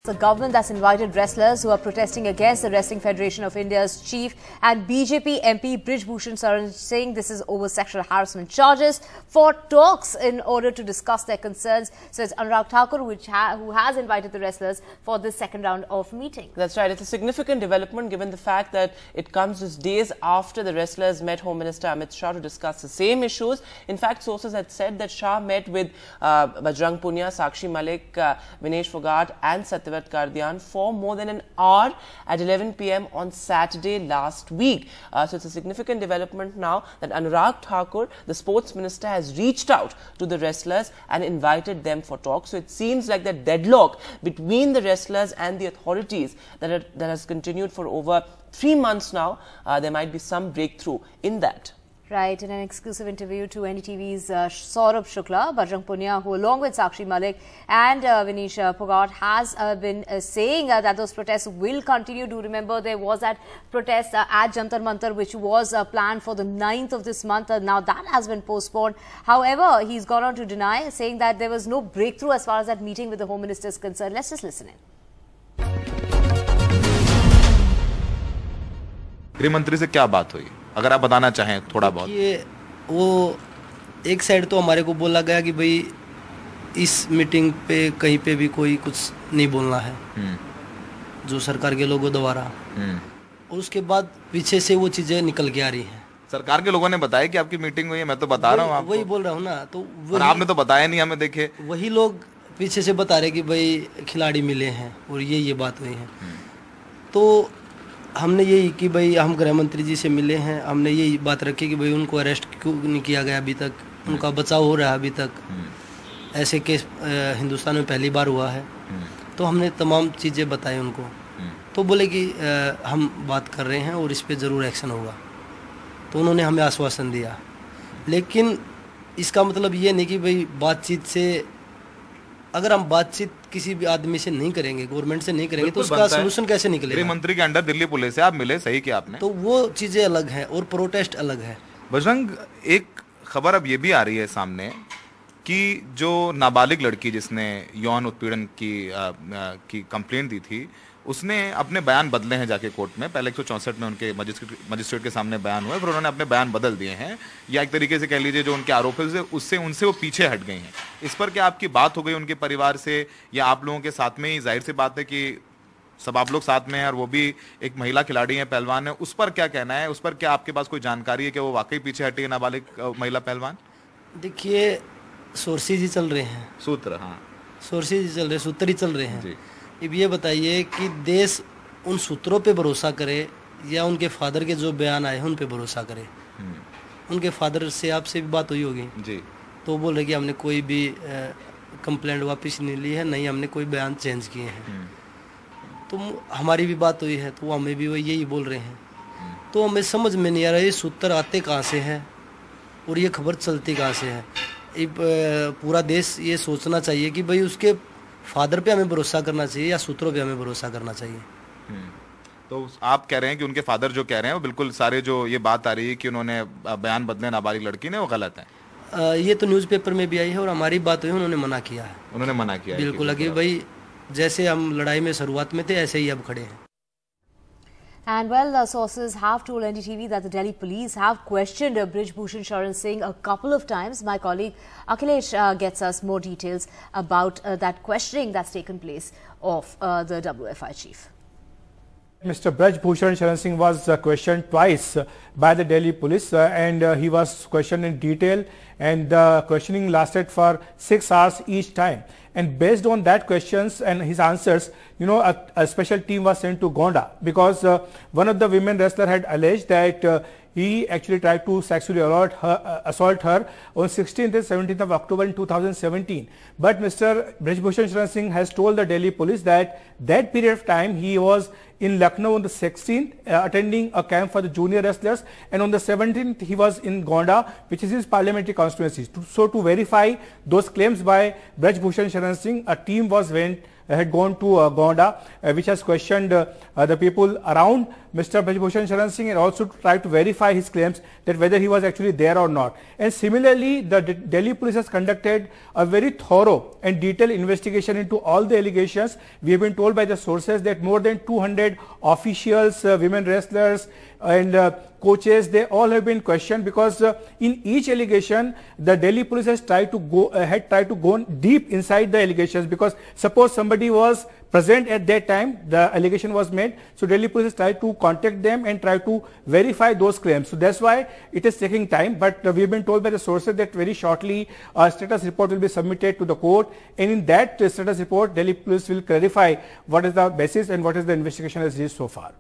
The government that's invited wrestlers who are protesting against the Wrestling Federation of India's chief and BJP MP Brij Bhushan Saran Singh. This is over sexual harassment charges for talks in order to discuss their concerns. So it's Anurag Thakur who has invited the wrestlers for this second round of meeting. That's right. It's a significant development given the fact that it comes just days after the wrestlers met Home Minister Amit Shah to discuss the same issues. In fact, sources had said that Shah met with Bajrang Punia, Sakshi Malik, Vinesh Fogart and Satyavrat Kardian for more than an hour at 11 p.m. on Saturday last week. So it's a significant development now that Anurag Thakur, the sports minister, has reached out to the wrestlers and invited them for talks. So it seems like that deadlock between the wrestlers and the authorities that has continued for over 3 months now, there might be some breakthrough in that. Right, in an exclusive interview to NDTV's Saurabh Shukla, Bajrang Punia, who along with Sakshi Malik and Vinesh Fogart has been saying that those protests will continue. Do remember there was that protest at Jantar Mantar which was planned for the 9th of this month. Now that has been postponed. However, he's gone on to deny, saying that there was no breakthrough as far as that meeting with the Home Minister is concerned. Let's just listen in. गृह मंत्री से क्या बात हुई, अगर आप बताना चाहें थोड़ा बहुत। ये वो एक साइड तो हमारे को बोला गया कि भाई इस मीटिंग पे कहीं पे भी कोई कुछ नहीं बोलना है, जो सरकार के लोगों द्वारा, और उसके बाद पीछे से वो चीजें निकल के आ रही हैं। सरकार के लोगों ने बताया कि आपकी मीटिंग हुई है, मैं तो बता रहा हूँ आपको। वही बोल रहा हूँ ना, तो आपने तो बताया नहीं हमें। देखे वही लोग पीछे से बता रहे कि भाई खिलाड़ी मिले हैं और ये बात हुई है। तो हमने यही कि भाई हम गृह मंत्री जी से मिले हैं, हमने यही बात रखी कि भाई उनको अरेस्ट क्यों नहीं किया गया अभी तक, उनका बचाव हो रहा है अभी तक, ऐसे केस हिंदुस्तान में पहली बार हुआ है। तो हमने तमाम चीज़ें बताई उनको, तो बोले कि हम बात कर रहे हैं और इस पे ज़रूर एक्शन होगा। तो उन्होंने हमें आश्वासन दिया, लेकिन इसका मतलब ये नहीं कि भाई बातचीत से, अगर हम बातचीत किसी भी आदमी से नहीं करेंगे, गवर्नमेंट से नहीं करेंगे, तो उसका सोल्यूशन कैसे निकलेगा। गृह मंत्री के अंडर दिल्ली पुलिस से आप मिले, सही किया आपने। तो वो चीजें अलग हैं और प्रोटेस्ट अलग है। बजरंग, एक खबर अब ये भी आ रही है सामने कि जो नाबालिग लड़की जिसने यौन उत्पीड़न की कंप्लेंट दी थी, उसने अपने बयान बदले हैं जाके कोर्ट में। पहले 164 में उनके मजिस्ट्रेट के सामने बयान हुए, फिर उन्होंने अपने बयान बदल दिए हैं, या एक तरीके से कह लीजिए जो उनके आरोप है उनसे वो पीछे हट गई हैं। इस पर क्या आपकी बात हो गई उनके परिवार से, या आप लोगों के साथ में ही? जाहिर सी बात है कि सब आप लोग साथ में हैं और वो भी एक महिला खिलाड़ी है, पहलवान है, उस पर क्या कहना है? उस पर क्या आपके पास कोई जानकारी है कि वो वाकई पीछे हटी है नाबालिग महिला पहलवान? देखिए, सोर्सेज ही चल रहे हैं, सूत्र, हाँ सोर्सेज ही चल रहे, सूत्र ही चल रहे हैं जी। अब ये बताइए कि देश उन सूत्रों पे भरोसा करे या उनके फादर के जो बयान आए हैं उन पे भरोसा करे। उनके फादर से आपसे भी बात हुई होगी जी, तो बोल रहे कि हमने कोई भी कंप्लेंट वापस नहीं ली है, नहीं हमने कोई बयान चेंज किए हैं। तो हमारी भी बात हुई है, तो हमें भी वो यही बोल रहे हैं। तो हमें समझ में नहीं आ रहा ये सूत्र आते कहाँ से हैं और ये खबर चलती कहाँ से है। पूरा देश ये सोचना चाहिए कि भाई उसके फादर पे हमें भरोसा करना चाहिए या सूत्रों पे हमें भरोसा करना चाहिए। तो आप कह रहे हैं कि उनके फादर जो कह रहे हैं वो बिल्कुल सारे, जो ये बात आ रही है कि उन्होंने बयान बदले नाबालिग लड़की ने, वो गलत है। ये तो न्यूज़पेपर में भी आई है और हमारी बात हुई, उन्होंने मना किया है। उन्होंने मना किया बिल्कुल, कि भाई जैसे हम लड़ाई में शुरुआत में थे ऐसे ही अब खड़े हैं। And well, sources have told NDTV that the Delhi police have questioned Brij Bhushan Saran Singh a couple of times. My colleague Akhilesh gets us more details about that questioning that's taken place of the WFI chief. Mr. Brij Bhushan Saran Singh was questioned twice by the Delhi police and he was questioned in detail, and the questioning lasted for 6 hours each time. And based on that questions and his answers, you know, a special team was sent to Gonda because one of the women wrestler had alleged that he actually tried to sexually assault her on 16th and 17th of October in 2017. But Mr. Brij Bhushan Saran Singh has told the Delhi police that that period of time he was in Lucknow on the 16th attending a camp for the junior wrestlers, and on the 17th he was in Gonda, which is his parliamentary constituency. So to verify those claims by Brij Bhushan Saran Singh, a team was had gone to Gonda, which has questioned the people around Mr. Braj Bhushan Sharan Singh, and also tried to verify his claims that whether he was actually there or not. And similarly, the Delhi police has conducted a very thorough and detailed investigation into all the allegations. We have been told by the sources that more than 200 officials, women wrestlers and coaches, they all have been questioned, because in each allegation the Delhi police has tried to go deep inside the allegations, because suppose somebody was present at that time the allegation was made, so Delhi police has tried to contact them and try to verify those claims. So that's why it is taking time, but we have been told by the sources that very shortly a status report will be submitted to the court, and in that status report Delhi police will clarify what is the basis and what is the investigation has reached so far.